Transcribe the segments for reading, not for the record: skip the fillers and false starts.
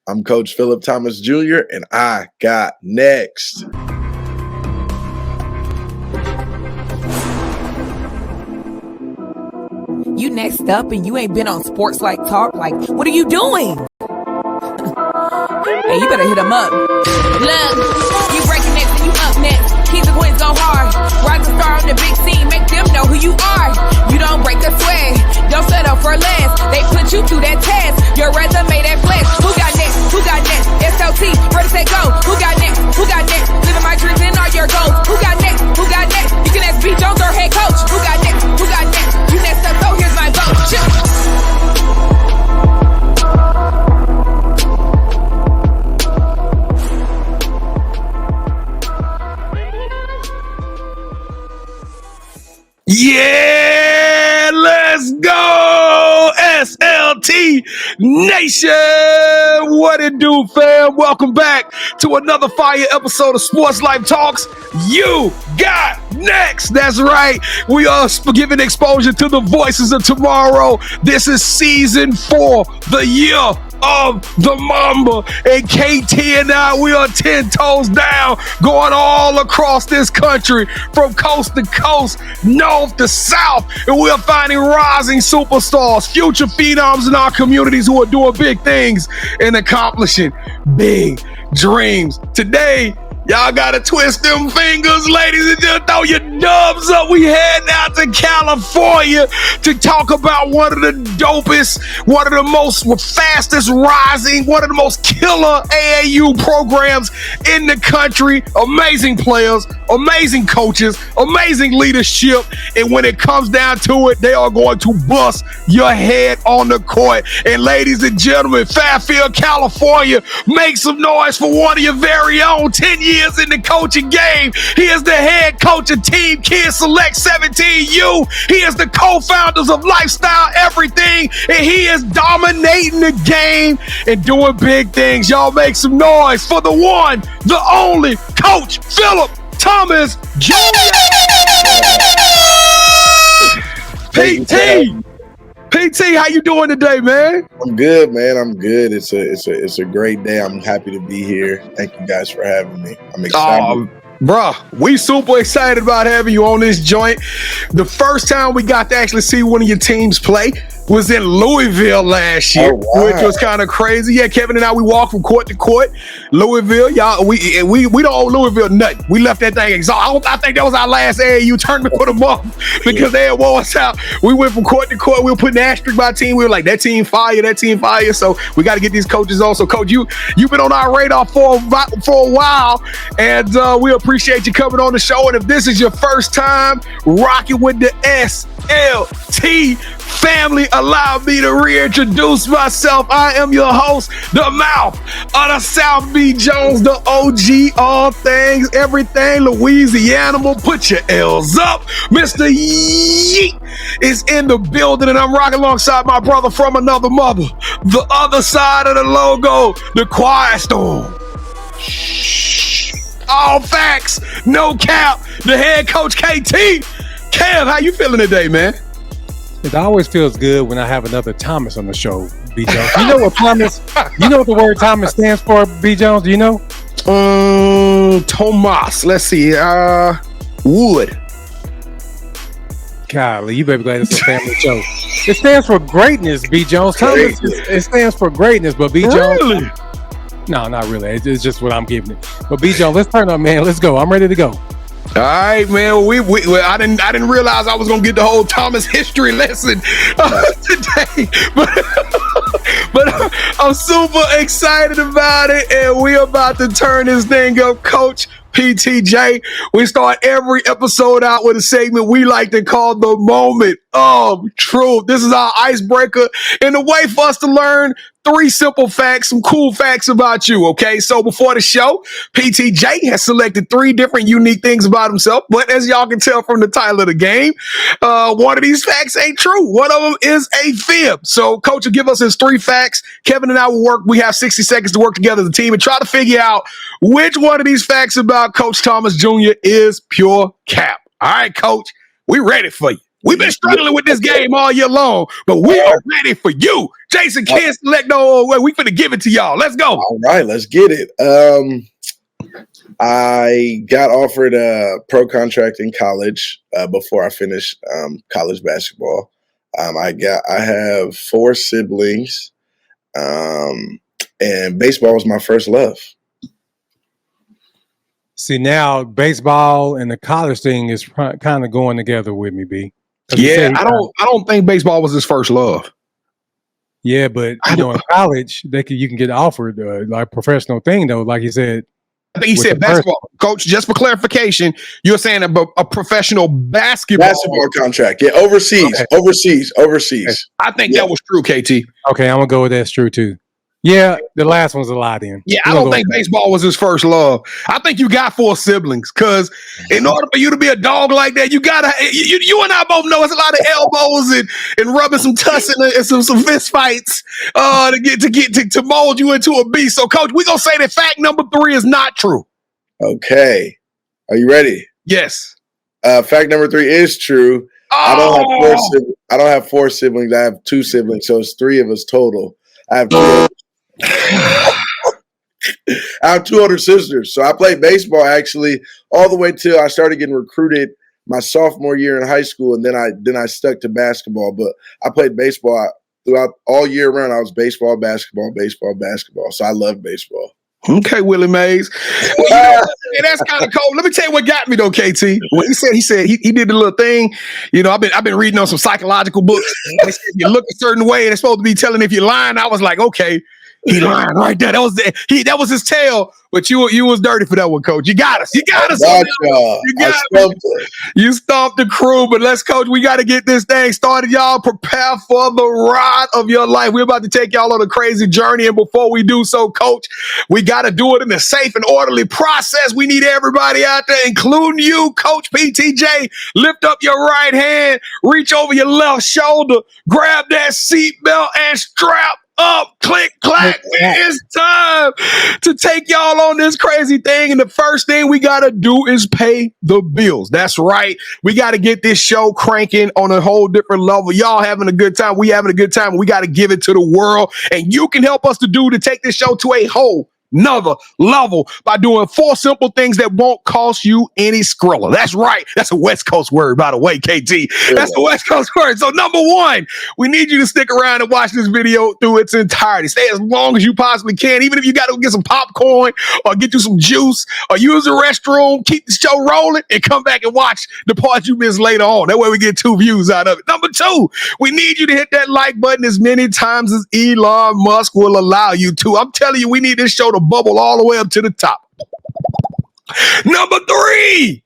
I'm Coach Philip Thomas Jr., and I got next. You next up and you ain't been on Sports Like Talk. Like, what are you doing? Hey, you better hit him up. Look, you breaking next and you up next. Kings and queens go hard. Rise and star on the big scene. Make them know who you are. You don't break a sweat. Don't settle for less. They put you through that test. Your resume that flex. Who got next? Who got next? SLT, ready, set, go. Who got next? Who got next? Living my dreams and all your goals. Who got next? Who got next? You can ask B. Jones or head coach. Who got next? Who got next? You next up, so here's my vote. Yeah, let's go, SLT Nation. What it do, fam? Welcome back to another fire episode of Sports Life Talks. You got next. That's right. We are giving exposure to the voices of tomorrow. This is season 4, the year of the Mamba, and KT and I, we are 10 toes down, going all across this country, from coast to coast, north to south, and we are finding rising superstars, future phenoms in our communities who are doing big things and accomplishing big dreams. Today, y'all gotta twist them fingers, ladies, and just throw your dubs up. We heading out to California to talk about one of the dopest, one of the most fastest rising, one of the most killer AAU programs in the country. Amazing players, amazing coaches, amazing leadership. And when it comes down to it, they are going to bust your head on the court. And ladies and gentlemen, Fairfield, California, make some noise for one of your very own 10 years in the coaching game. He is the head coach of Team Kids Select 17U. He is the co-founders of Lifestyle Everything, and he is dominating the game and doing big things. Y'all make some noise for the one, the only Coach Philip Thomas Jr. PT, how you doing today, man? I'm good, man. I'm good. It's a great day. I'm happy to be here. Thank you guys for having me. I'm excited. Bruh, we super excited about having you on this joint. The first time we got to actually see one of your teams play was in Louisville last year, which was kind of crazy. Yeah, Kevin and I, we walked from court to court. Louisville, y'all, we don't owe Louisville nothing. We left that thing exhausted. I think that was our last AAU tournament for the month because they had wore us out. We went from court to court. We were putting an asterisk by team. We were like, that team fire. So we got to get these coaches on. So, Coach, you've been on our radar for a while, and we appreciate you coming on the show. And if this is your first time rocking with the SLT family, allow me to reintroduce myself. I am your host, the mouth of the South, B. Jones, the OG, all things, everything, Louisiana. Put your L's up. Mr. Yeet is in the building, and I'm rocking alongside my brother from another mother. The other side of the logo, the Quiet Storm. All facts, no cap. The head coach, KT. Kev, how you feeling today, man? It always feels good when I have another Thomas on the show, B. Jones. You know what the word Thomas stands for, B. Jones? Do you know? Tomas. Let's see. Wood. Golly, you better be glad it's a family show. It stands for greatness, B. Jones. Thomas, it stands for greatness, but B. Jones. Really? No, not really. It's just what I'm giving it. But B. Jones, let's turn up, man. Let's go. I'm ready to go. All right, man. I didn't realize I was gonna get the whole Thomas history lesson today, but I'm super excited about it, and we're about to turn this thing up, Coach PTJ. We start every episode out with a segment we like to call the moment of truth. This is our icebreaker and a way for us to learn 3 simple facts, some cool facts about you, okay? So before the show, PTJ has selected 3 different unique things about himself, but as y'all can tell from the title of the game, one of these facts ain't true. One of them is a fib. So Coach will give us his 3 facts. Kevin and I will work. We have 60 seconds to work together as a team and try to figure out which one of these facts about Coach Thomas Jr. is pure cap. All right, Coach, we ready for you. We've been struggling with this game all year long, but we are ready for you. Jason can't select no way. We finna give it to y'all. Let's go. All right, let's get it. I got offered a pro contract in college before I finished college basketball. I have 4 siblings, and baseball was my first love. See, now baseball and the college thing is kind of going together with me, B. Yeah, I don't think baseball was his first love. Yeah, but in college, you can get offered like professional thing though, like you said. I think he said basketball. Coach, just for clarification, you're saying a professional basketball contract. Yeah, overseas. Okay. Overseas. I think that was true, KT. Okay, I'm going to go with that's true too. Yeah, the last one's a lie then. Yeah, I don't think baseball was his first love. I think you got 4 siblings because in order for you to be a dog like that, you gotta. You and I both know it's a lot of elbows and rubbing some tussling and some fist fights to mold you into a beast. So, Coach, we're gonna say that fact number 3 is not true. Okay, are you ready? Yes. Fact number 3 is true. I don't have 4 siblings. I have 2 siblings, so it's 3 of us total. I have 2. I have 2 older sisters, so I played baseball actually all the way till I started getting recruited my sophomore year in high school, and then I stuck to basketball. But I played baseball throughout all year round. I was basketball. So I love baseball. Okay, Willie Mays. Well, that's kind of cold. Let me tell you what got me though, KT. When he said he did the little thing. I've been reading on some psychological books. They said you look a certain way and it's supposed to be telling if you're lying. I was like, okay, he lying right there. That was his tail. But you was dirty for that one, Coach. You got us. You stomped the crew. But let's, Coach, we got to get this thing started, y'all. Prepare for the ride of your life. We're about to take y'all on a crazy journey. And before we do so, Coach, we got to do it in a safe and orderly process. We need everybody out there, including you, Coach PTJ. Lift up your right hand, reach over your left shoulder, grab that seatbelt and strap up, click, clack. It's time to take y'all on this crazy thing. And the first thing we got to do is pay the bills. That's right. We got to get this show cranking on a whole different level. Y'all having a good time. We having a good time. We got to give it to the world. And you can help us to take this show to a whole another level by doing 4 simple things that won't cost you any Skrilla. That's right. That's a West Coast word, by the way, KT. That's the West Coast word. So number 1, we need you to stick around and watch this video through its entirety. Stay as long as you possibly can, even if you got to get some popcorn or get you some juice or use the restroom, keep the show rolling and come back and watch the parts you missed later on. That way we get 2 views out of it. Number 2, we need you to hit that like button as many times as Elon Musk will allow you to. I'm telling you, we need this show to bubble all the way up to the top. Number 3,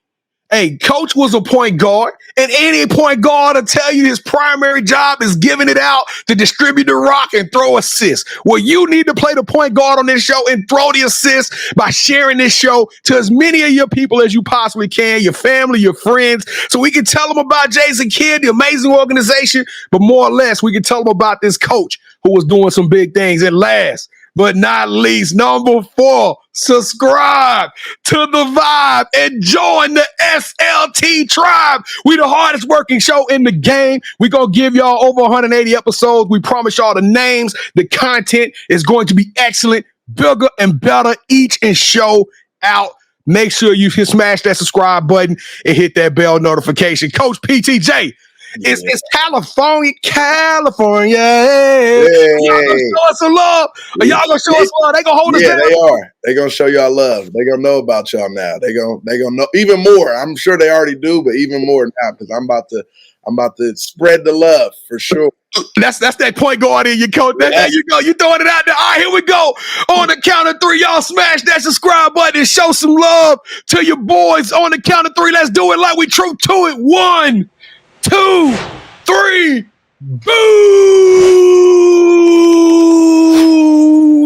hey, Coach was a point guard, and any point guard will tell you his primary job is giving it out to distribute the rock and throw assists. Well, you need to play the point guard on this show and throw the assists by sharing this show to as many of your people as you possibly can, your family, your friends, so we can tell them about Jason Kidd, the amazing organization, but more or less, we can tell them about this coach who was doing some big things. And last but not least, number 4, subscribe to the vibe and join the SLT tribe. We the hardest working show in the game. We gonna give y'all over 180 episodes. We promise y'all the names. The content is going to be excellent, bigger and better each and show out. Make sure you smash that subscribe button and hit that bell notification. Coach PTJ. It's California. Yeah. Y'all gonna show us some love? Y'all gonna show us love? They gonna hold us down? They are. They gonna show y'all love. They gonna know about y'all now. They gonna know even more. I'm sure they already do, but even more now because I'm about to spread the love for sure. That's that point guard in you, Coach. There you go. You throwing it out there. All right, here we go. On the count of 3, y'all smash that subscribe button and show some love to your boys. On the count of 3, let's do it like we true to it. 1, 2, 3, boo!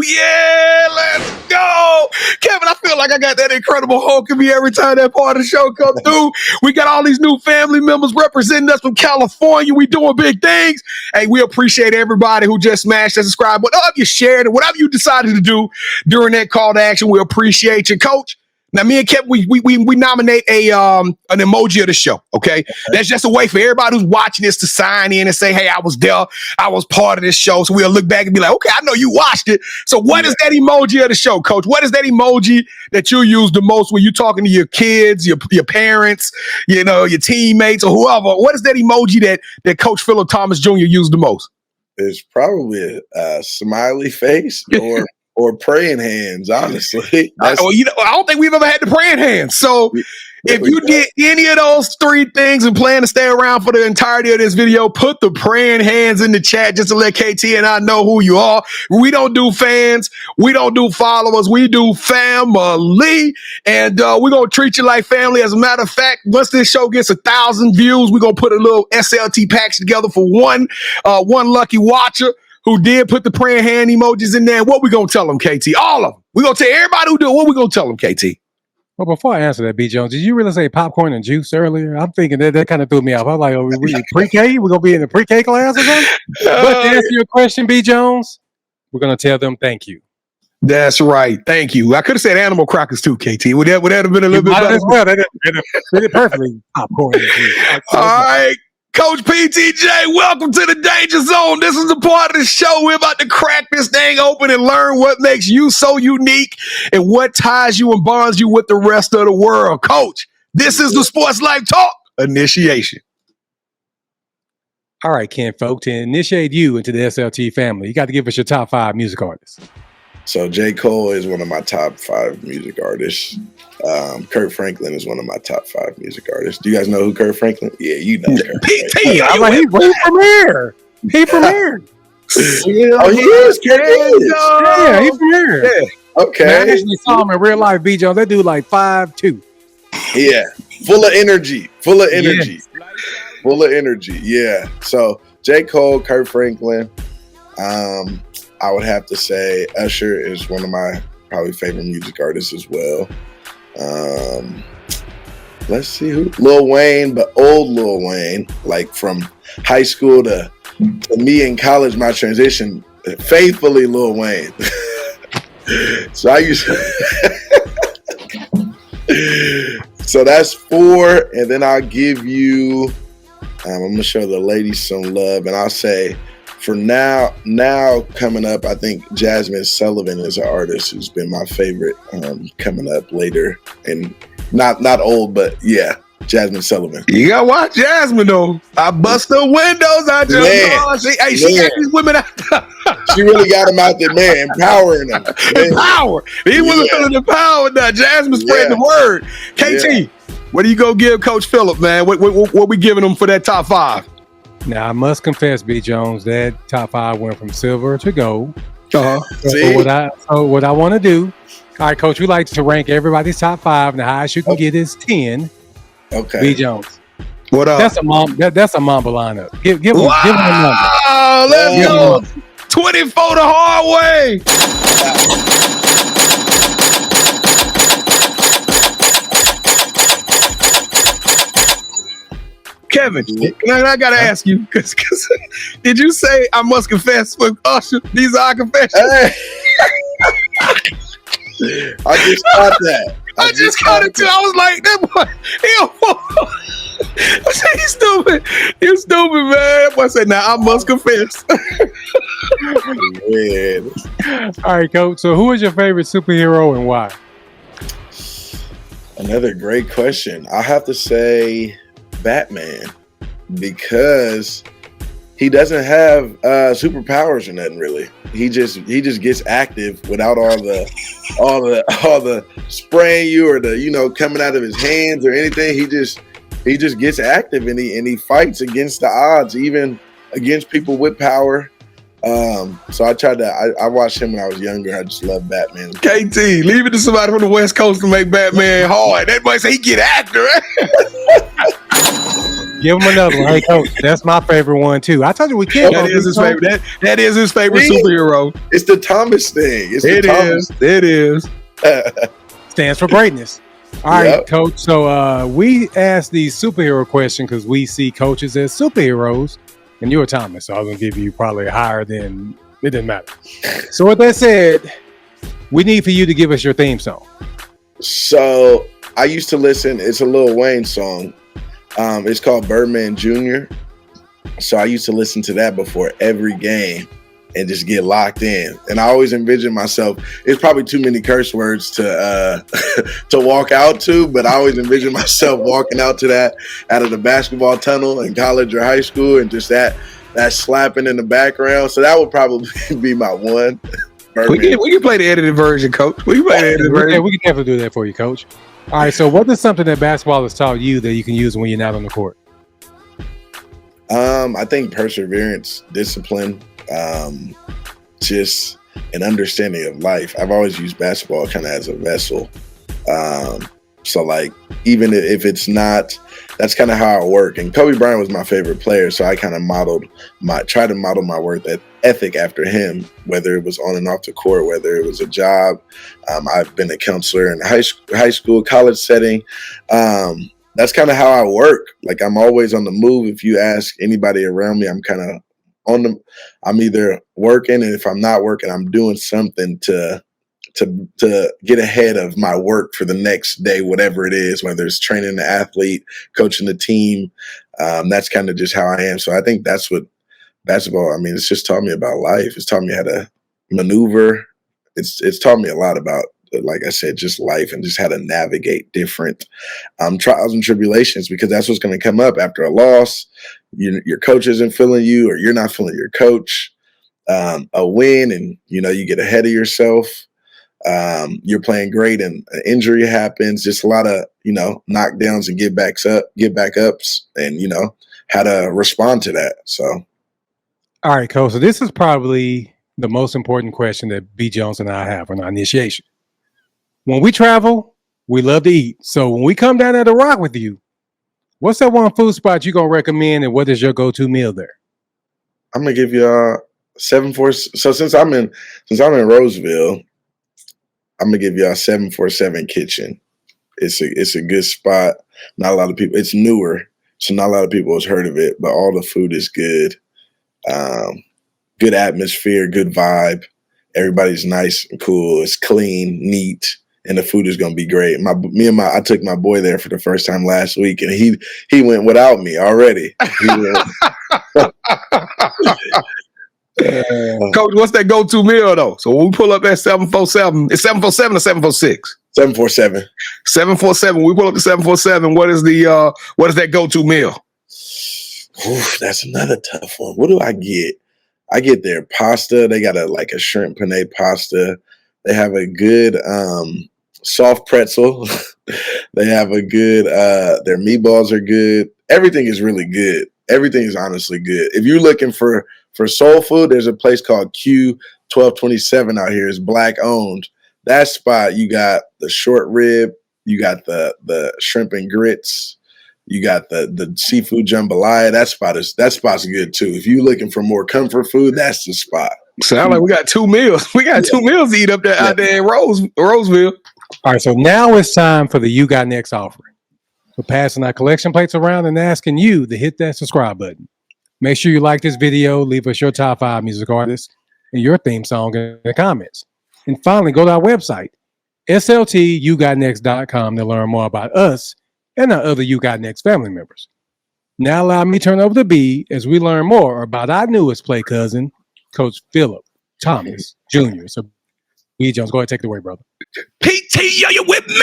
Yeah, let's go. Kevin, I feel like I got that incredible Hulk in me every time that part of the show comes through. We got all these new family members representing us from California. We doing big things. Hey, we appreciate everybody who just smashed that subscribe. Whatever you shared and whatever you decided to do during that call to action, we appreciate you. Coach, Now, me and Kevin, we nominate an emoji of the show. Okay, that's just a way for everybody who's watching this to sign in and say, "Hey, I was there. I was part of this show." So we'll look back and be like, "Okay, I know you watched it." So, what is that emoji of the show, Coach? What is that emoji that you use the most when you're talking to your kids, your parents, your teammates, or whoever? What is that emoji that Coach Philip Thomas Jr. used the most? It's probably a smiley face or praying hands, honestly. I don't think we've ever had the praying hands. So if you did any of those three things and plan to stay around for the entirety of this video, put the praying hands in the chat just to let KT and I know who you are. We don't do fans. We don't do followers. We do family. And we're going to treat you like family. As a matter of fact, once this show gets 1,000 views, we're going to put a little SLT package together for one lucky watcher who did put the praying hand emojis in there. What we going to tell them, KT? All of them. We're going to tell everybody who do it. What we going to tell them, KT? Well, before I answer that, B. Jones, did you really say popcorn and juice earlier? I'm thinking that kind of threw me off. I was like, we pre-K? We're going to be in the pre-K class or something? But to answer your question, B. Jones, we're going to tell them thank you. That's right. Thank you. I could have said animal crackers too, KT. Would that have been a little bit better? As well. That did perfectly. Popcorn and juice. All right. Coach PTJ, welcome to the Danger Zone. This is the part of the show we're about to crack this thing open and learn what makes you so unique and what ties you and bonds you with the rest of the world. Coach, this is the Sports Life Talk initiation. All right, Ken, folks, to initiate you into the SLT family, you got to give us your top 5 music artists. So J. Cole is one of my top 5 music artists. Kurt Franklin is one of my top 5 music artists. Do you guys know who Kurt Franklin? Yeah, you know Kurt. PT, I'm like, he from here. He from here. Oh, he is. Kurt is. Yeah, he from here. Yeah. Okay. Man, I actually saw him in real life, B. Jones. That dude like 5'2". Yeah. Full of energy. Full of energy. Yeah. So J. Cole, Kurt Franklin. I would have to say Usher is one of my probably favorite music artists as well. Let's see who. Lil Wayne, but old Lil Wayne, like from high school to me in college, my transition, faithfully Lil Wayne. So I used so that's 4, and then I'll give you, I'm going to show the ladies some love, and I'll say, for now coming up, I think Jasmine Sullivan is an artist who's been my favorite coming up later. And not old, but yeah, Jasmine Sullivan. You gotta watch Jasmine though. I bust the windows out there. She got these women out there. She really got them out there, man, empowering them. Empower. He wasn't feeling empowered now. Jasmine spread the word. KT, what do you go give Coach Phillip, man? What we giving him for that top 5? Now, I must confess, B. Jones, that top 5 went from silver to gold. Uh-huh. So what I want to do, all right, Coach, we like to rank everybody's top 5. The highest you can get is 10. Okay. B. Jones. What up? That's a Mamba lineup. Give him a number. Wow, let's go. 24 the hard way. Kevin, I gotta ask you, because did you say I must confess with Usher? These are our confessions. Hey. I just caught that. I just caught it too. I was like, that boy, I said, he's stupid. You're stupid, man. That boy said, now I must confess. All right, Coach. So who is your favorite superhero and why? Another great question. I have to say Batman, because he doesn't have superpowers or nothing really. He just gets active without all the spraying you or the coming out of his hands or anything. He just gets active and he fights against the odds, even against people with power. So I watched him when I was younger. I just love Batman. KT, leave it to somebody from the West Coast to make Batman hard. That boy say he get active. Give him another one. Hey, Coach, that's my favorite one too. I told you we can't. That is his favorite. That is his favorite superhero. It's the Thomas thing. It is. Stands for greatness. All right, Coach. So we asked these superhero question because we see coaches as superheroes, and you're Thomas, so I was gonna give you probably higher than it didn't matter. So with that said, we need for you to give us your theme song. So I used to listen. It's a Lil Wayne song. It's called Birdman Jr. So I used to listen to that before every game and just get locked in. And I always envision myself. It's probably too many curse words to to walk out to, but I always envision myself walking out to that out of the basketball tunnel in college or high school, and just that slapping in the background. So that would probably be my one. We can play the edited version, Coach. We can play the edited version. We can definitely do that for you, Coach. All right. So, what is something that basketball has taught you that you can use when you're not on the court? I think perseverance, discipline, just an understanding of life. I've always used basketball kind of as a vessel. So like, even if it's not, that's kind of how I work. And Kobe Bryant was my favorite player, so I kind of tried to model my work ethic after him, whether it was on and off the court, whether it was a job. I've been a counselor in a high school, college setting. That's kind of how I work. Like, I'm always on the move. If you ask anybody around me, I'm kind of I'm either working, and if I'm not working, I'm doing something to get ahead of my work for the next day, whatever it is, whether it's training the athlete, coaching the team. That's kind of just how I am. So I think that's what basketball, I mean, it's just taught me about life. It's taught me how to maneuver. It's taught me a lot about, like I said, just life and just how to navigate different trials and tribulations, because that's what's going to come up after a loss. Your coach isn't feeling you, or you're not feeling your coach. A win, and you get ahead of yourself. You're playing great, and an injury happens. Just a lot of knockdowns and get back ups, and how to respond to that. So, all right, Coach. So this is probably the most important question that B. Jones and I have on our initiation. When we travel, we love to eat. So when we come down there to rock with you, what's that one food spot you gonna recommend, and what is your go-to meal there? I'm gonna give you 747. So since I'm in Roseville, I'm gonna give y'all 747 Kitchen. It's a good spot. Not a lot of people. It's newer, so not a lot of people has heard of it. But all the food is good. Good atmosphere, good vibe. Everybody's nice and cool. It's clean, neat, and the food is gonna be great. I took my boy there for the first time last week, and he went without me already. Coach, what's that go-to meal though? So when we pull up at 747, it's 747 or 746? 747. 747. We pull up to 747. What is that go-to meal? Oof, that's another tough one. What do I get? I get their pasta. They got a shrimp penne pasta. They have a good soft pretzel. They have a good their meatballs are good. Everything is really good. Everything is honestly good. If you're looking for soul food, there's a place called Q1227 out here. It's Black owned. That spot, you got the short rib, you got the shrimp and grits, you got the seafood jambalaya. That spot's good too. If you're looking for more comfort food, that's the spot. Sound like we got two meals. We got 2 meals to eat up there out there in Roseville. All right, so now it's time for the You Got Next offering. We're passing our collection plates around and asking you to hit that subscribe button. Make sure you like this video, leave us your top 5 music artists and your theme song in the comments. And finally, go to our website, sltyougotnext.com, to learn more about us and our other You Got Next family members. Now allow me to turn over to B as we learn more about our newest play cousin, Coach Philip Thomas Jr. So, B. Jones, go ahead and take it away, brother. PT, are you with me?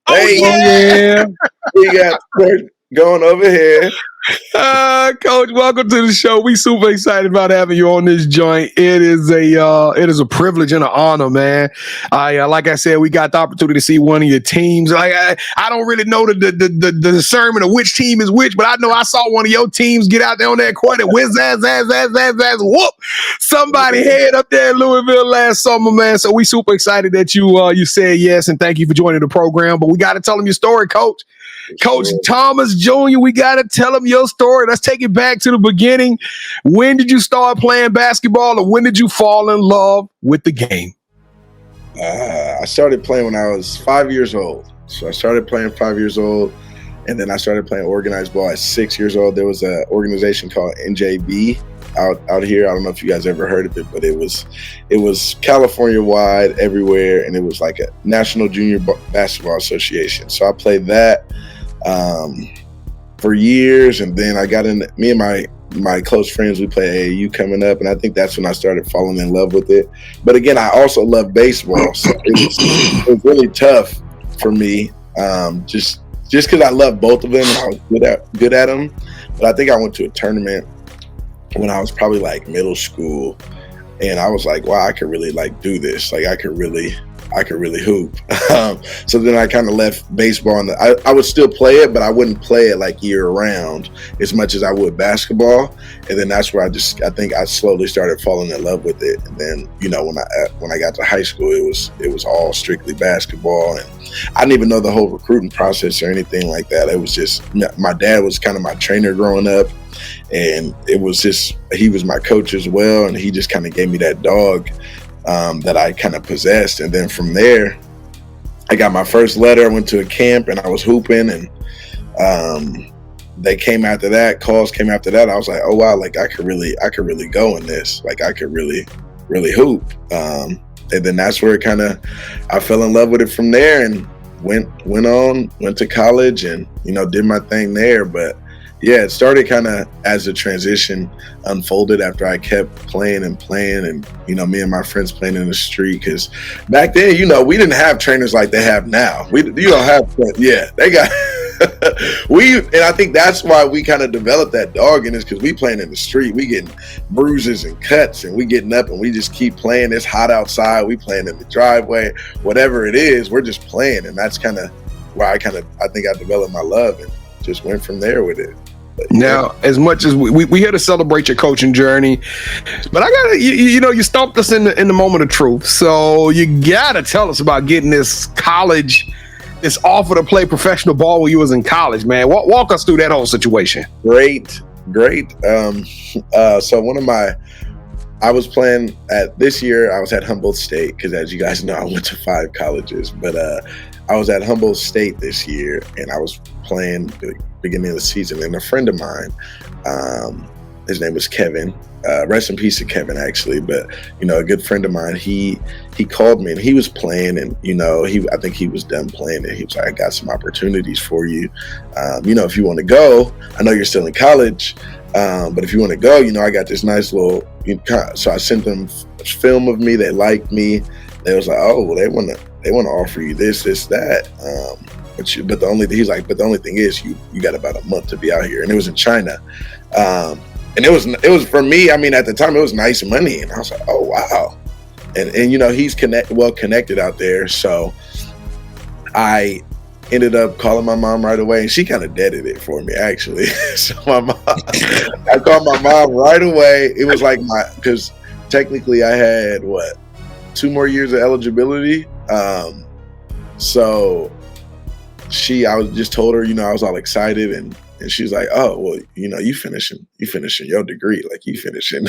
Hey, yeah. We got going over here. Coach, welcome to the show. We super excited about having you on this joint. It is a privilege and an honor, man. Like I said, we got the opportunity to see one of your teams. I don't really know the discernment of which team is which, but I know I saw one of your teams get out there on that court and whiz ass, whoop somebody head up there in Louisville last summer, man. So we super excited that you said yes, and thank you for joining the program. But we got to tell them your story, Coach. Coach Thomas Jr., we got to tell him your story. Let's take it back to the beginning. When did you start playing basketball, or when did you fall in love with the game? I started playing when I was 5 years old. So I started playing 5 years old, and then I started playing organized ball at 6 years old. There was an organization called NJB, out here. I don't know if you guys ever heard of it, but it was California wide everywhere, and it was like a National Junior Basketball Association. So I played that for years, and then I got in. Me and my close friends, we play AAU coming up, and I think that's when I started falling in love with it. But again, I also love baseball, so it was really tough for me. Just because I love both of them and I was good at them. But I think I went to a tournament when I was probably like middle school, and I was like, wow, I could really like do this. Like I could really hoop. So then I kind of left baseball, and I would still play it, but I wouldn't play it like year round as much as I would basketball. And then that's where I think I slowly started falling in love with it. And then, you know, when I got to high school, it was all strictly basketball, and I didn't even know the whole recruiting process or anything like that. It was just, my dad was kind of my trainer growing up, and it was just, he was my coach as well, and he just kind of gave me that dog that I kind of possessed. And then from there, I got my first letter. I went to a camp and I was hooping, and they came after that. Calls came after that. I was like, oh wow, like I could really go in this. Like I could really hoop. And then that's where I fell in love with it from there, and went to college, and you know, did my thing there. But yeah, it started kind of as the transition unfolded after I kept playing, and you know, me and my friends playing in the street, because back then, you know, we didn't have trainers like they have now. You don't have, yeah, they got and I think that's why we kind of developed that dog in us, because we playing in the street, we getting bruises and cuts, and we getting up and we just keep playing. It's hot outside, we playing in the driveway, whatever it is, we're just playing. And that's kind of where I think I developed my love, and just went from there with it. Now, as much as we here to celebrate your coaching journey, but I gotta, you know, you stumped us in the moment of truth. So you gotta tell us about getting this offer to play professional ball when you was in college, man. Walk us through that whole situation. Great. So I was playing this year, I was at Humboldt State, because as you guys know, I went to 5 colleges, but I was at Humboldt State this year, and I was playing the beginning of the season, and a friend of mine, his name was Kevin, rest in peace to Kevin, actually, but you know, a good friend of mine, he called me, and he was playing, and you know, I think he was done playing, and he was like, I got some opportunities for you, you know, if you want to go. I know you're still in college, but if you want to go, you know, I got this nice little, so I sent them film of me. They liked me. They was like, oh, well, they want to offer you this, that. But the only thing is you got about a month to be out here. And it was in China. And it was for me, I mean, at the time it was nice money. And I was like, oh, wow. And you know, he's well connected out there. So I ended up calling my mom right away, and she kind of deaded it for me, actually. So I called my mom right away. It was like because technically I had 2 more years of eligibility. So I was just told her, you know, I was all excited, and she's like, oh, well, you know, you finishing your degree, like you finishing.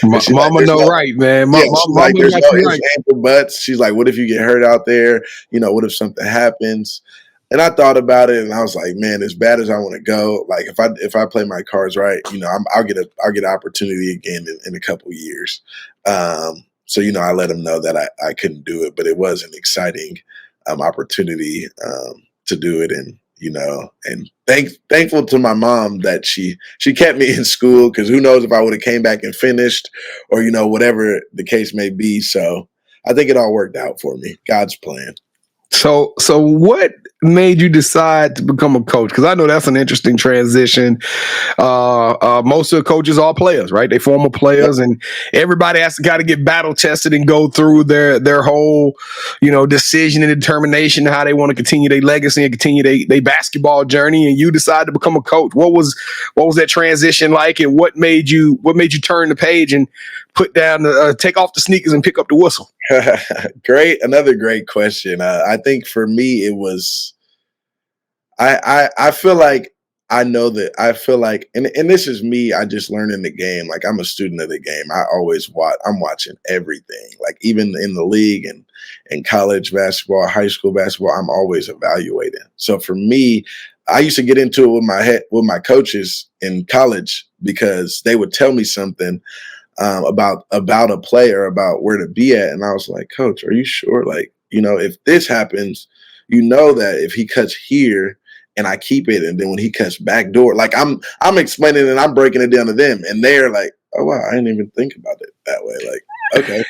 Mama know right, man. Mama there's no ifs, ands, or buts. She's like, what if you get hurt out there? You know, what if something happens? And I thought about it, and I was like, man, as bad as I want to go, like if I play my cards right, you know, I'll get an opportunity again in a couple years. So, you know, I let them know that I couldn't do it, but it was an exciting opportunity to do it. And, you know, and thankful to my mom that she kept me in school, because who knows if I would have came back and finished, or, you know, whatever the case may be. So I think it all worked out for me. God's plan. So what made you decide to become a coach? Because I know that's an interesting transition. Most of the coaches are players, right? They former players, and everybody has to kind of get battle tested and go through their whole, you know, decision and determination how they want to continue their legacy and continue their basketball journey. And you decided to become a coach. What was that transition like, and what made you turn the page and put down take off the sneakers and pick up the whistle? Another great question. I think for me, it was, I feel like and this is me, I just learned in the game. Like, I'm a student of the game. I'm watching everything, like even in the league and college basketball, high school basketball, I'm always evaluating. So for me, I used to get into it with my coaches in college because they would tell me something about a player, about where to be at. And I was like, Coach, are you sure? Like, if this happens, that if he cuts here and I keep it, and then when he cuts back door, like I'm explaining and I'm breaking it down to them, and they're like, oh wow, I didn't even think about it that way. Like, okay.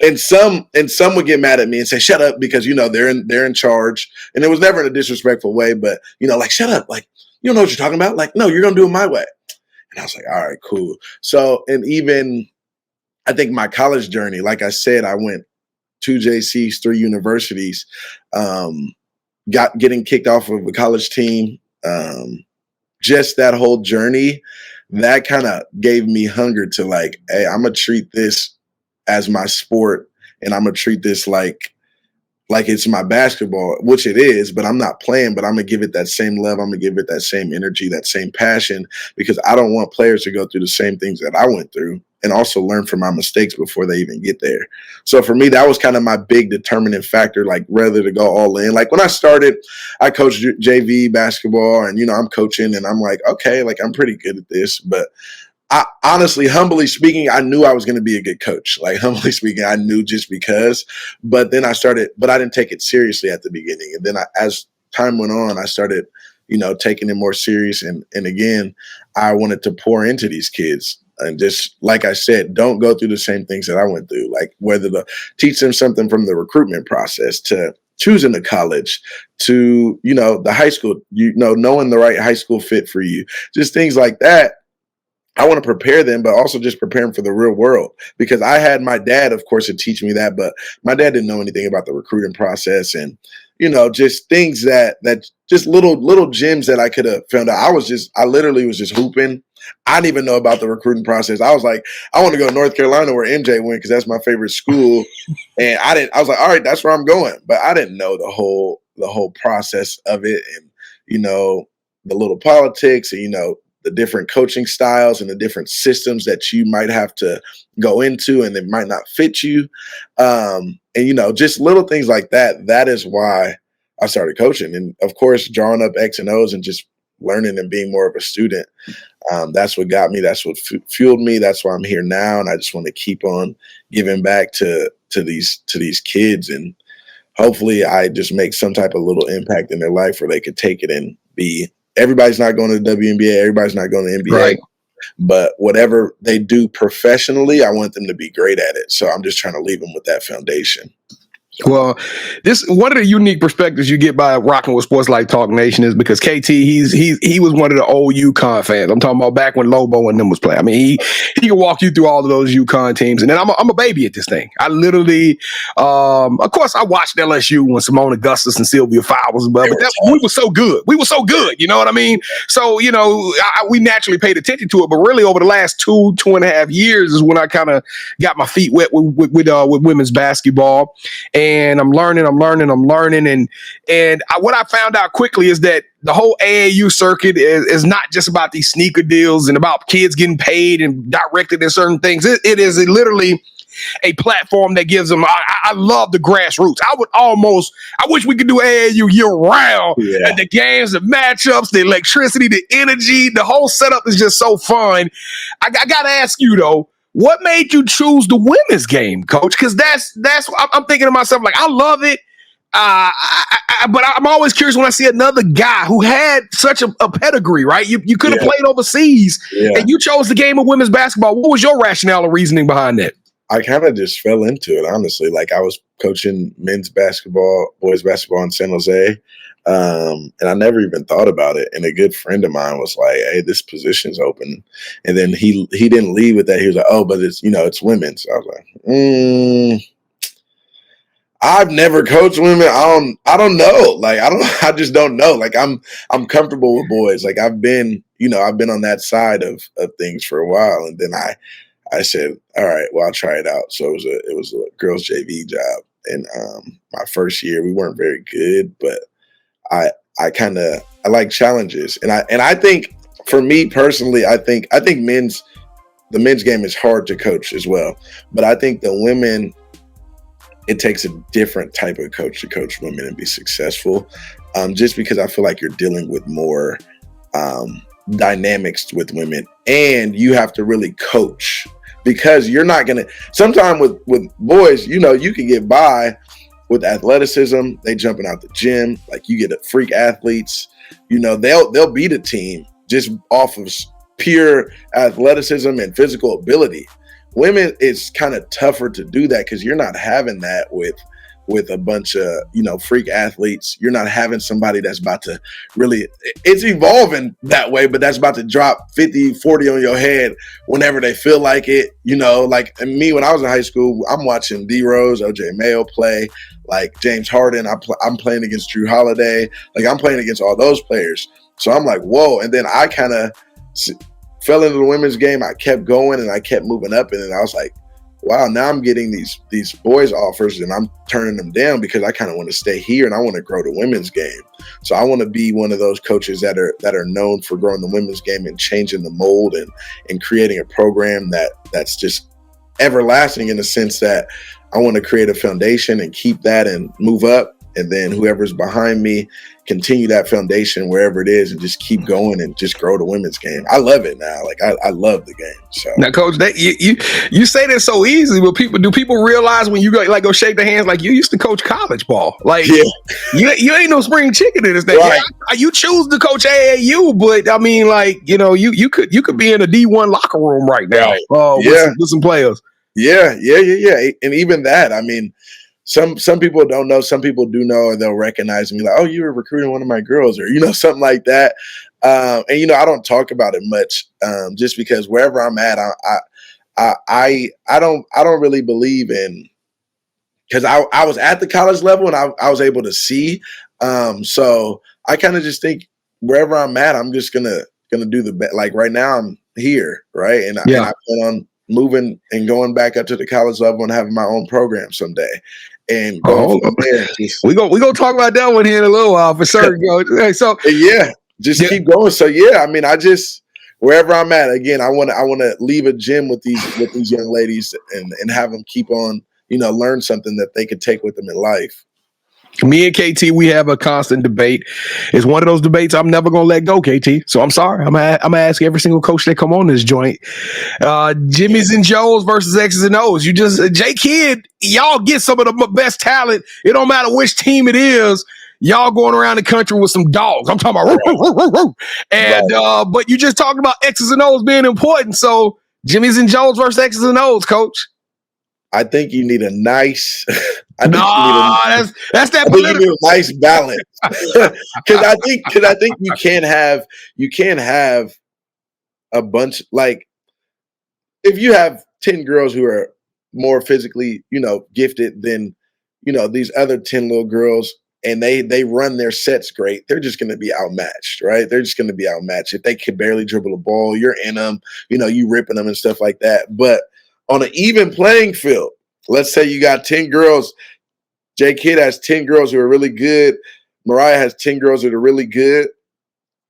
and some would get mad at me and say, shut up, because they're in charge. And it was never in a disrespectful way, but like, shut up, like, you don't know what you're talking about. Like, no, you're gonna do it my way. And I was like, all right, cool. So, and even I think my college journey, like I said, I went 2 JCs, 3 universities, getting kicked off of a college team. Just that whole journey, that kind of gave me hunger to like, hey, I'm gonna treat this as my sport, and I'm gonna treat this like it's my basketball, which it is, but I'm not playing, but I'm gonna give it that same love. I'm gonna give it that same energy, that same passion, because I don't want players to go through the same things that I went through, and also learn from my mistakes before they even get there. So for me, that was kind of my big determining factor, like whether to go all in. Like when I started, I coached JV basketball, and I'm coaching, and I'm like, okay, like I'm pretty good at this, but I honestly, humbly speaking, I knew I was going to be a good coach. Like humbly speaking, I knew just because, but then I didn't take it seriously at the beginning. And then as time went on, I started, taking it more serious. And again, I wanted to pour into these kids. And just like I said, don't go through the same things that I went through, like whether to teach them something from the recruitment process to choosing the college to, the high school, knowing the right high school fit for you, just things like that. I want to prepare them, but also just prepare them for the real world, because I had my dad, of course, to teach me that, but my dad didn't know anything about the recruiting process, and just things that just little gems that I could have found out. I literally was just hooping. I didn't even know about the recruiting process. I was like, I want to go to North Carolina where MJ went because that's my favorite school, and I was like, all right, that's where I'm going, but I didn't know the whole process of it, and the little politics, and the different coaching styles and the different systems that you might have to go into, and it might not fit you. And, just little things like that. That is why I started coaching. And of course, drawing up X and O's and just learning and being more of a student. That's what got me. That's what fueled me. That's why I'm here now. And I just want to keep on giving back to these kids. And hopefully I just make some type of little impact in their life where they could take it and be. Everybody's not going to the WNBA. Everybody's not going to NBA. Right. But whatever they do professionally, I want them to be great at it. So I'm just trying to leave them with that foundation. Well, this one of the unique perspectives you get by rocking with Sports Like Talk Nation is because KT, he was one of the old UConn fans. I'm talking about back when Lobo and them was playing. I mean, he can walk you through all of those UConn teams. And then I'm a baby at this thing. I literally, of course, I watched LSU when Simone Augustus and Sylvia Fowles, but we were so good. We were so good. You know what I mean? So, we naturally paid attention to it. But really, over the last 2.5 years is when I kind of got my feet wet with women's basketball. And I'm learning. And what I found out quickly is that the whole AAU circuit is not just about these sneaker deals and about kids getting paid and directed in certain things. It is literally a platform that gives them. I love the grassroots. I wish we could do AAU year round. Yeah. And the games, the matchups, the electricity, the energy, the whole setup is just so fun. I got to ask you though. What made you choose the women's game, Coach? Because that's I'm thinking to myself, like, I love it. But I'm always curious when I see another guy who had such a pedigree, right? You could have played overseas, and you chose the game of women's basketball. What was your rationale or reasoning behind that? I kind of just fell into it, honestly. Like I was coaching men's basketball, boys basketball in San Jose. And I never even thought about it. And a good friend of mine was like, hey, this position's open. And then he didn't leave with that. He was like, oh, but it's, it's women. So I was like, I've never coached women. I don't know. Like, I just don't know. Like I'm comfortable with boys. Like I've been on that side of things for a while. And then I said, all right, well, I'll try it out. So it was a girls JV job. And my first year, we weren't very good, but I like challenges. And I think for me personally, I think the men's game is hard to coach as well. But I think the women it takes a different type of coach to coach women and be successful. Just because I feel like you're dealing with more dynamics with women, and you have to really coach, because you're not gonna. Sometimes with boys, you can get by with athleticism. They jumping out the gym, like you get freak athletes. They'll beat a team just off of pure athleticism and physical ability. Women, it's kind of tougher to do that because you're not having that with a bunch of, freak athletes. You're not having somebody that's about to really, it's evolving that way, but that's about to drop 50, 40 on your head whenever they feel like it. Like me, when I was in high school, I'm watching D Rose, OJ Mayo play, like James Harden. I'm playing against Drew Holiday. Like I'm playing against all those players. So I'm like, whoa. And then I kind of fell into the women's game. I kept going and I kept moving up. And then I was like, wow, now I'm getting these boys offers and I'm turning them down because I kind of want to stay here and I want to grow the women's game. So I want to be one of those coaches that are known for growing the women's game and changing the mold and creating a program that's just everlasting, in the sense that I want to create a foundation and keep that and move up. And then whoever's behind me, continue that foundation wherever it is and just keep going and just grow the women's game. I love it now. Like I love the game. So now, Coach, that you say that so easily, but do people realize when you go shake their hands, like you used to coach college ball? Like you ain't no spring chicken in this thing. Right. Yeah, you choose to coach AAU, but I mean, like, you could be in a D1 locker room right now with some players. Yeah. And even that, I mean, some people don't know, some people do know, or they'll recognize me like, oh, you were recruiting one of my girls, or something like that. And I don't talk about it much, just because wherever I'm at, I don't really believe in, because I was at the college level and I was able to see. So I kind of just think wherever I'm at, I'm just gonna do the best. Like right now, I'm here, right, and I plan on moving and going back up to the college level and having my own program someday. And going from there, we gonna talk about that one here in a little while for sure. Hey, so keep going. So I mean, I just, wherever I'm at, again, I want to leave a gym with these young ladies and have them keep on, learn something that they could take with them in life. Me and KT, we have a constant debate. It's one of those debates I'm never gonna let go, KT. So I'm sorry. I'm gonna ask every single coach that come on this joint. Jimmy's and Joe's versus X's and O's. J Kidd, y'all get some of the best talent. It don't matter which team it is. Y'all going around the country with some dogs. I'm talking about and but you just talked about X's and O's being important. So Jimmy's and Joe's versus X's and O's, coach. I think you need a nice. That's that. I think you need a nice balance, because I think you can't have a bunch, like, if you have 10 girls who are more physically gifted than these other 10 little girls, and they run their sets great, they're just going to be outmatched, right? They're just going to be outmatched. If they can barely dribble the ball, you're in them, you ripping them and stuff like that. But on an even playing field, let's say you got 10 girls. J Kidd has 10 girls who are really good. Mariah has 10 girls that are really good.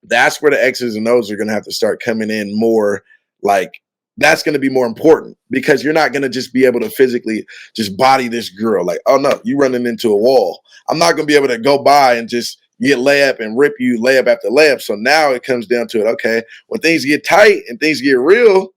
That's where the X's and O's are going to have to start coming in more. Like, that's going to be more important, because you're not going to just be able to physically just body this girl. Like, oh no, you running into a wall. I'm not going to be able to go by and just get layup and rip you layup after layup. So now it comes down to it. Okay, when things get tight and things get real,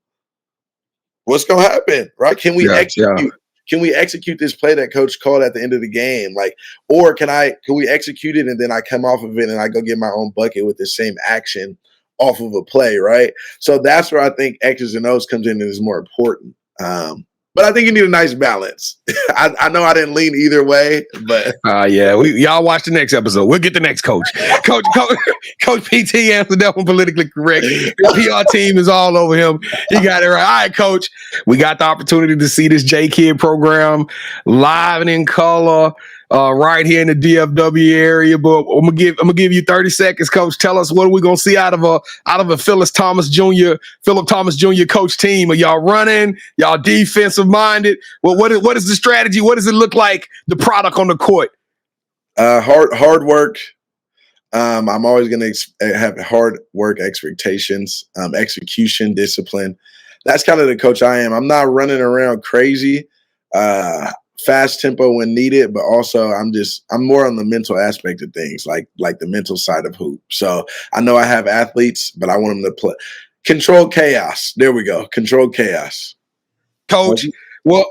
what's going to happen, right? Can we execute? Yeah. Can we execute this play that coach called at the end of the game? Like, or can we execute it and then I come off of it and I go get my own bucket with the same action off of a play, right? So that's where I think X's and O's comes in and is more important. But I think you need a nice balance. I know I didn't lean either way, but y'all watch the next episode. We'll get the next coach. Coach PT answered that one politically correct. The PR team is all over him. He got it right. All right, Coach. We got the opportunity to see this J Kidd program live and in color. Right here in the DFW area, but I'm gonna give you 30 seconds, Coach. Tell us, what are we gonna see out of a Philip Thomas Jr. coach team? Are y'all running? Y'all defensive minded? Well, what is the strategy? What does it look like? The product on the court? Hard work. I'm always gonna have hard work expectations, execution, discipline. That's kind of the coach I am. I'm not running around crazy. fast tempo when needed, but also I'm more on the mental aspect of things, like the mental side of hoop. So I know I have athletes, but I want them to play. Control chaos. There we go. Control chaos. Coach, well,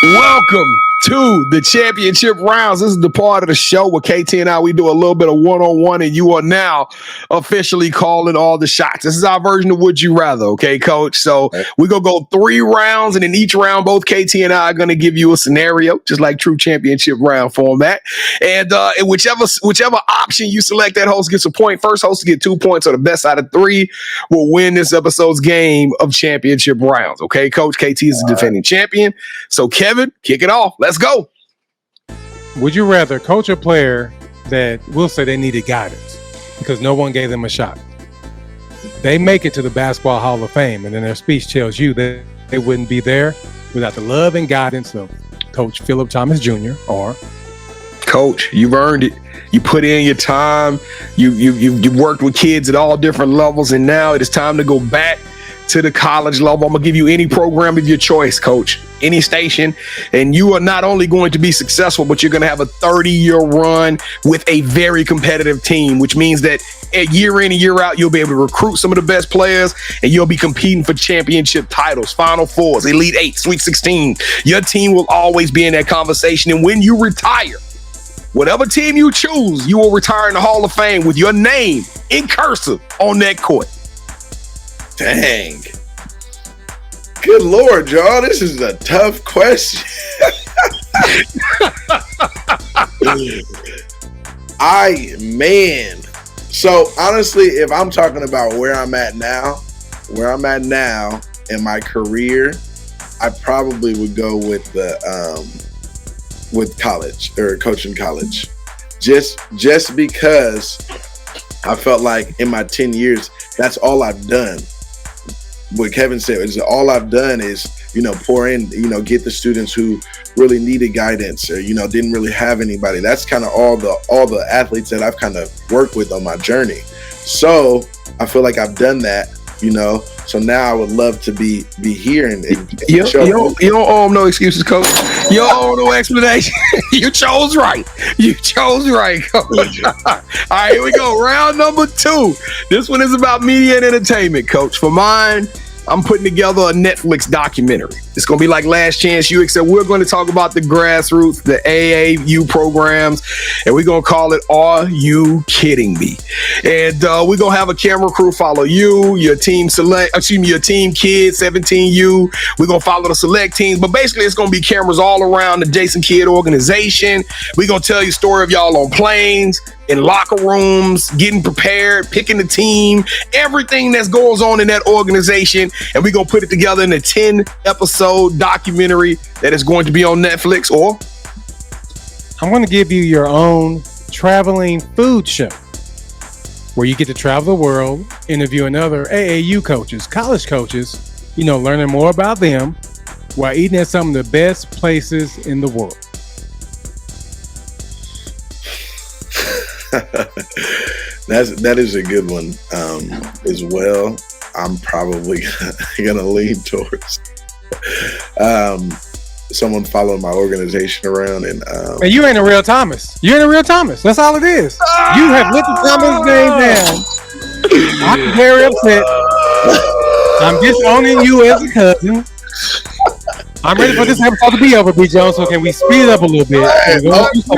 welcome to the championship rounds. This is the part of the show where KT and I, we do a little bit of one-on-one, and you are now officially calling all the shots. This is our version of Would You Rather, okay, Coach? So we're going to go 3 rounds, and in each round, both KT and I are going to give you a scenario, just like true championship round format. And whichever option you select, that host gets a point. First host to get 2 points, or the best out of 3 will win this episode's game of championship rounds, okay, Coach? KT is the defending champion. So, Kevin, kick it off. Let's go. Would you rather coach a player that will say they needed guidance because no one gave them a shot? They make it to the Basketball Hall of Fame, and then their speech tells you that they wouldn't be there without the love and guidance of Coach Philip Thomas Jr. or Coach, you've earned it. You put in your time. You worked with kids at all different levels, and now it is time to go back to the college level. I'm gonna give you any program of your choice, Coach, any station, and you are not only going to be successful, but you're gonna have a 30-year run with a very competitive team, which means that year in and year out, you'll be able to recruit some of the best players, and you'll be competing for championship titles, Final Fours, Elite Eight, Sweet 16. Your team will always be in that conversation, and when you retire, whatever team you choose, you will retire in the Hall of Fame with your name in cursive on that court. Dang. Good Lord, y'all. This is a tough question. So honestly, if I'm talking about where I'm at now in my career, I probably would go with with college or coaching college. Just because I felt like in my 10 years, that's all I've done. What Kevin said is all I've done is, pour in, get the students who really needed guidance or, didn't really have anybody. That's kind of all the athletes that I've kind of worked with on my journey. So I feel like I've done that, so now I would love to be here and you don't owe them no excuses, Coach. You don't owe no explanation. You chose right. Coach. All right, here we go. Round number 2. This one is about media and entertainment, Coach. For mine, I'm putting together a Netflix documentary. It's going to be like Last Chance U, except we're going to talk about the grassroots, the AAU programs, and we're going to call it Are You Kidding Me? And we're going to have a camera crew follow you, your team kids, 17U. We're going to follow the select teams, but basically it's going to be cameras all around the Jason Kidd organization. We're going to tell you a story of y'all on planes, in locker rooms, getting prepared, picking the team, everything that goes on in that organization, and we're going to put it together in a 10-episode documentary that is going to be on Netflix. Or I'm going to give you your own traveling food show where you get to travel the world, interviewing other AAU coaches, college coaches, learning more about them while eating at some of the best places in the world. That is a good one as well. I'm probably gonna lean towards someone following my organization around and you ain't a real Thomas. You ain't a real Thomas. That's all it is. You have let the Thomas name down. I'm very upset. I'm disowning you as a cousin. I'm ready for this episode to be over, B. Jones. So can we speed it up a little bit?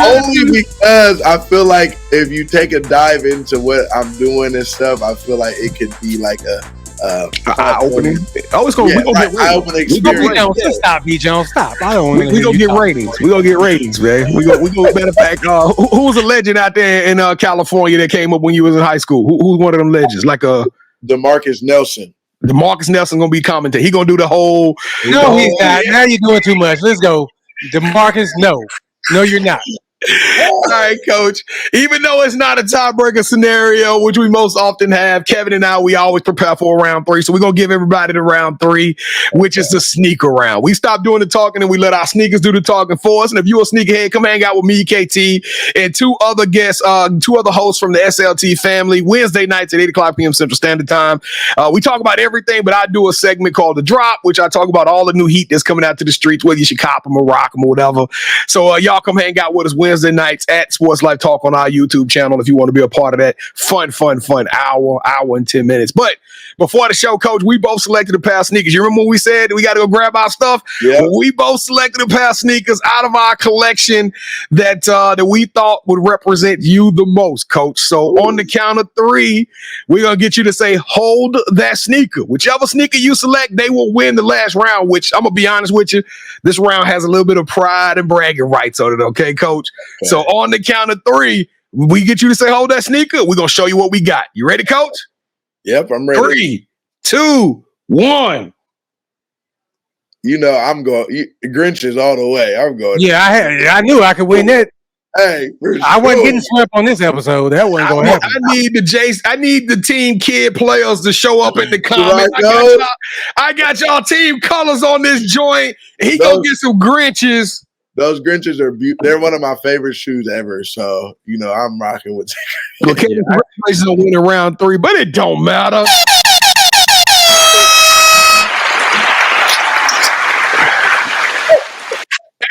Only because I feel like if you take a dive into what I'm doing and stuff, I feel like it could be like a eye-opening. Oh, it's gonna get eye-opening experience. Stop, B. Jones. Stop. I don't want to. We gonna get ratings. We gonna get ratings, man. We gonna. Matter of fact, who was a legend out there in California that came up when you was in high school? Who's one of them legends? Like DeMarcus Nelson. DeMarcus Nelson gonna be commentating. He gonna do the whole. No, he's not. Now you're doing too much. Let's go, DeMarcus. No, you're not. All right, Coach. Even though it's not a tiebreaker scenario, which we most often have, Kevin and I, we always prepare for round 3. So we're going to give everybody the round 3, which is the sneaker round. We stop doing the talking and we let our sneakers do the talking for us. And if you're a sneakerhead, come hang out with me, KT, and 2 other guests, 2 other hosts from the SLT family, Wednesday nights at 8 o'clock p.m. Central Standard Time. We talk about everything, but I do a segment called The Drop, which I talk about all the new heat that's coming out to the streets, whether you should cop them or rock them or whatever. So y'all come hang out with us Wednesday nights at Sports Life Talk on our YouTube channel if you want to be a part of that fun hour and 10 minutes. But before the show, Coach, we both selected a pair of sneakers. You remember when we said we got to go grab our stuff? Yeah. We both selected a pair of sneakers out of our collection that we thought would represent you the most, Coach. So on the count of 3, we're going to get you to say, hold that sneaker. Whichever sneaker you select, they will win the last round, which I'm going to be honest with you, this round has a little bit of pride and bragging rights on it, okay, Coach? Okay. So on the count of 3, we get you to say, hold that sneaker. We're going to show you what we got. You ready, Coach? Yep, I'm ready. 3, 2, 1. You know, I'm going. Grinches all the way. I'm going. Yeah, I knew I could win that. Hey, I wasn't getting swept on this episode. That wasn't going to happen. I need the team kid players to show up in the comments. I got y'all team colors on this joint. He gonna get some Grinches. Those Grinches are they're one of my favorite shoes ever. So, you know, I'm rocking with okay, congratulations on winning round 3, but it don't matter.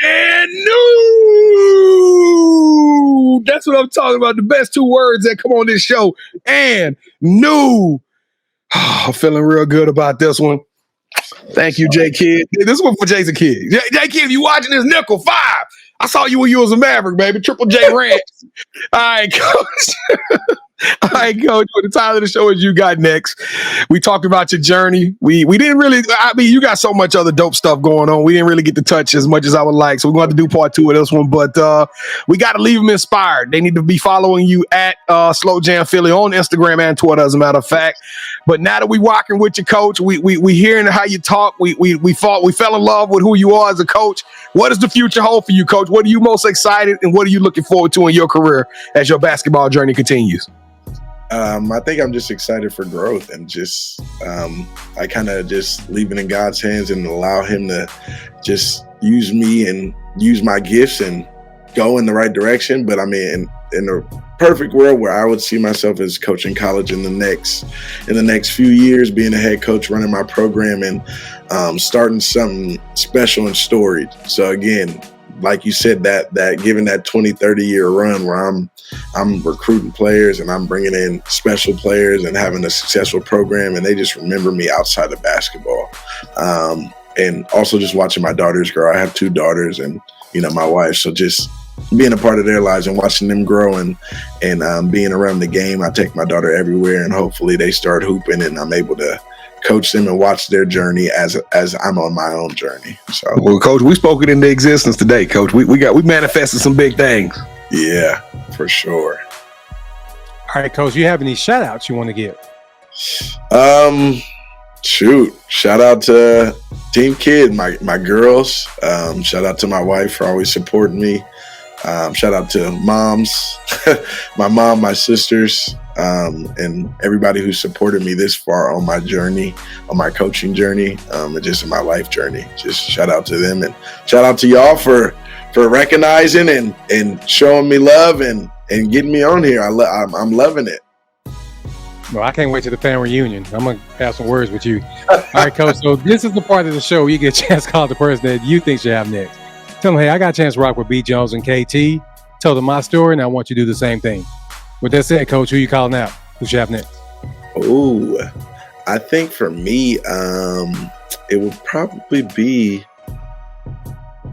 And new. That's what I'm talking about. The best 2 words that come on this show. And new. I'm feeling real good about this one. Thank you, J Kid. This one for Jason Kidd. J Kid, if you watching this, nickel 5. I saw you when you was a Maverick, baby. Triple J Ranch. All right, Coach. All right, Coach. The title of the show is You Got Next. We talked about your journey. We didn't really, you got so much other dope stuff going on. We didn't really get to touch as much as I would like. So we're going to have to do part 2 of this one. But we got to leave them inspired. They need to be following you at Slow Jam Philly on Instagram and Twitter, as a matter of fact. But now that we walking with you, Coach, we hearing how you talk. We fell in love with who you are as a coach. What does the future hold for you, Coach? What are you most excited and what are you looking forward to in your career as your basketball journey continues? I think I'm just excited for growth and just I kind of just leave it in God's hands and allow him to just use me and use my gifts and go in the right direction. But I mean, in a perfect world where I would see myself as coaching college in the next few years, being a head coach, running my program and starting something special and storied. So again, like you said, that given that 20-30 year run where I'm recruiting players and I'm bringing in special players and having a successful program, and they just remember me outside of basketball. And also just watching my daughters grow. I have 2 daughters and, you know, my wife. So just being a part of their lives and watching them grow and being around the game. I take my daughter everywhere and hopefully they start hooping and I'm able to coach them and watch their journey as I'm on my own journey. So, well, Coach, we spoke it into existence today, Coach. We manifested some big things. Yeah, for sure. All right, Coach, you have any shout outs you want to give? Shoot. Shout out to Team Kid, my girls. Shout out to my wife for always supporting me. Shout out to moms, my mom, my sisters, and everybody who supported me this far on my journey, on my coaching journey, and just in my life journey. Just shout out to them and shout out to y'all for recognizing and showing me love and getting me on here. I'm loving it. Well, I can't wait to the fan reunion. I'm going to have some words with you. All right, Coach. So this is the part of the show where you get a chance to call the person that you think should have next. Tell them, hey, I got a chance to rock with B. Jones and KT. Tell them my story, and I want you to do the same thing. With that said, Coach, who you calling out? Who should have next? Oh, I think for me, it would probably be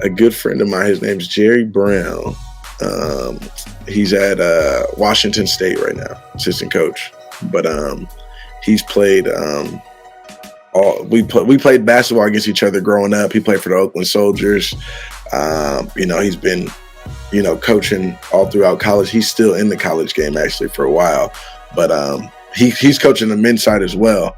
a good friend of mine. His name's Jerry Brown. He's at Washington State right now, assistant coach. But he's played we played basketball against each other growing up. He played for the Oakland Soldiers. He's been, coaching all throughout college. He's still in the college game actually for a while. But he's coaching the men's side as well,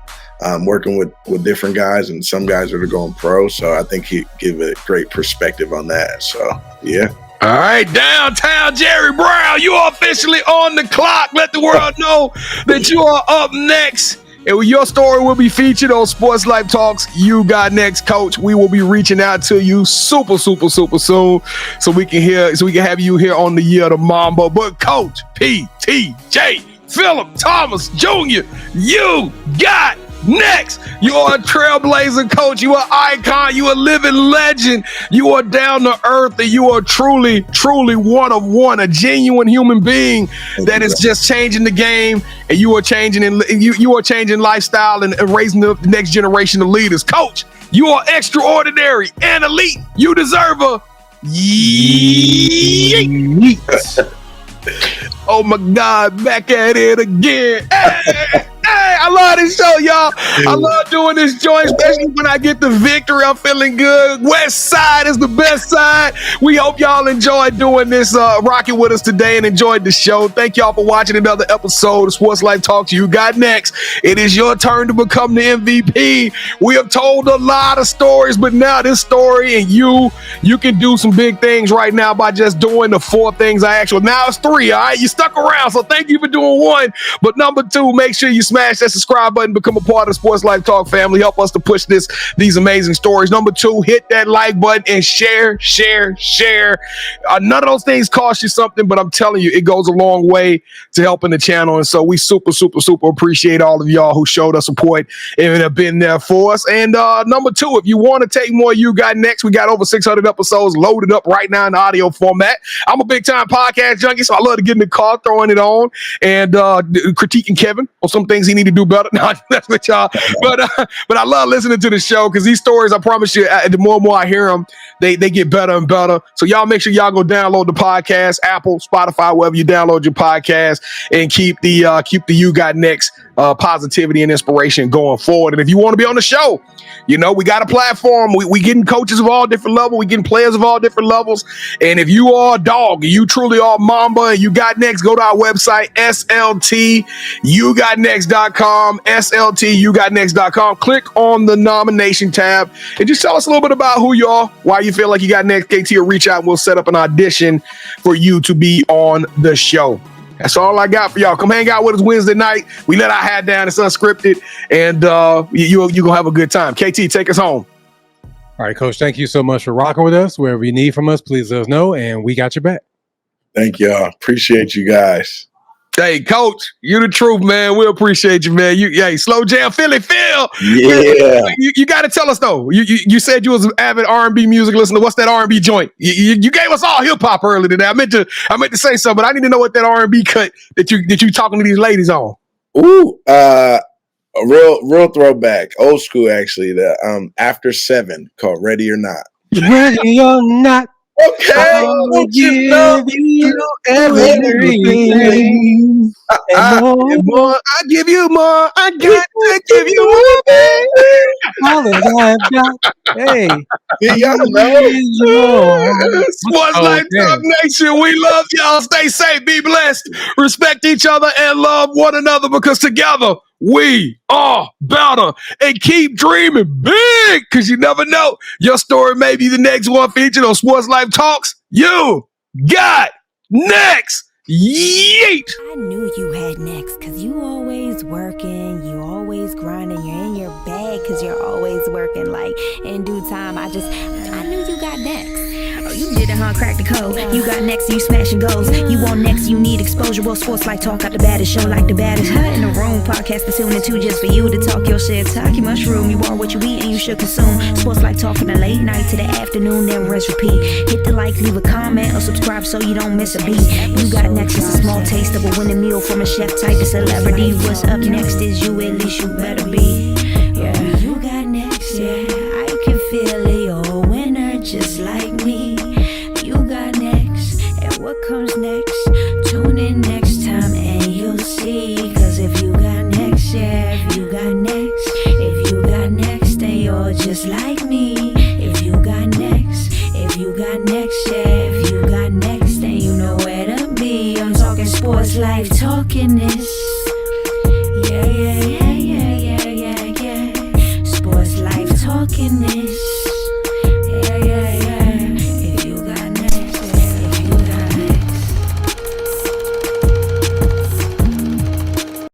working with different guys and some guys that are going pro. So I think he'd give a great perspective on that. So, yeah. All right, downtown Jerry Brown, you are officially on the clock. Let the world know that you are up next. And your story will be featured on Sports Life Talks. You got next, Coach. We will be reaching out to you super soon, so we can have you here on the Year of the Mamba. But Coach PTJ, Philip Thomas Jr., you got next. You are a trailblazer, Coach. You are an icon. You are a living legend. You are down to earth, and you are truly one of one, a genuine human being that is just changing the game. And you are changing you are changing lifestyle and raising the next generation of leaders. Coach, you are extraordinary and elite. You deserve a yeet. Oh my God, back at it again. Hey, I love this show, y'all. I love doing this joint, especially when I get the victory. I'm feeling good. West Side is the best side. We hope y'all enjoyed doing this, rocking with us today and enjoyed the show. Thank y'all for watching another episode of Sports Life Talks. You got next. It is your turn to become the MVP. We have told a lot of stories, but now this story and you can do some big things right now by just doing the 4 things I asked you. Now it's 3, all right? You stuck around, so thank you for doing 1. But number 2, make sure you smash that subscribe button, become a part of the Sports Life Talk family. Help us to push these amazing stories. Number 2, hit that like button and share. None of those things cost you something, but I'm telling you, it goes a long way to helping the channel. And so we super appreciate all of y'all who showed us support and have been there for us. And number 2, if you want to take more You Got Next, we got over 600 episodes loaded up right now in the audio format. I'm a big time podcast junkie, so I love to get in the car, throwing it on, and critiquing Kevin on some things he need to do better. No, that's with y'all. But I love listening to the show because these stories, I promise you, the more and more I hear them, they get better and better. So y'all make sure y'all go download the podcast, Apple, Spotify, wherever you download your podcast, and keep the You Got Next positivity and inspiration going forward. And if you want to be on the show, you know, we got a platform. We getting coaches of all different levels. We getting players of all different levels. And if you are a dog, you truly are Mamba, and You Got Next, go to our website, sltyougotnext.com, sltyougotnext.com. Click on the nomination tab and just tell us a little bit about who you are, why you feel like you got next. KT will reach out and we'll set up an audition for you to be on the show. That's all I got for y'all. Come hang out with us Wednesday night. We let our hat down. It's unscripted, and you're going to have a good time. KT, take us home. All right, Coach, thank you so much for rocking with us. Wherever you need from us, please let us know, and we got your back. Thank y'all. Appreciate you guys. Hey, Coach, you the truth, man. We appreciate you, man. Hey, Slow Jam Philly Phil. Yeah. You got to tell us, though. You said you was an avid R&B music listener. What's that R&B joint? You gave us all hip-hop earlier today. I meant to say something, but I need to know what that R&B cut that you talking to these ladies on. Ooh, a real throwback. Old school, actually. The After 7 called Ready or Not. Ready or not. Okay. I'll give you everything. And more. I give you more. I got to give you more, baby. All that I've got. Hey. Y'all know. Sports Life Talk Nation, we love y'all. Stay safe, be blessed, respect each other, and love one another, because together we are better. And keep dreaming big, because you never know. Your story may be the next one featured on Sports Life Talks. You got next. Yeet. I knew you had next, because you always working, you always grinding, you're in your bag because you're always working. Like, in due time, I knew you got next. Oh, you did it, huh? Crack the code. You got next, you smashing goals. You want next, you need exposure. Well, Sports Like Talk got the baddest show, like the baddest in the room. Podcast to tune into just for you to talk your shit. Talk your mushroom. You are what you eat and you should consume. Sports Like Talk from the late night to the afternoon, then rest repeat. Hit the like, leave a comment, or subscribe so you don't miss a beat. You got next is a small taste of a winning meal from a chef type of celebrity. What's up next is you, at least you better be. Yeah, you got next, yeah. I can feel it, you're a winner just like me. You got next, and what comes next? Tune in next time and you'll see. Cause if you got next, yeah, if you got next, then you're just like me. If you got next, yeah, if you got next, then you know where to be. I'm talking Sports Life, talking this.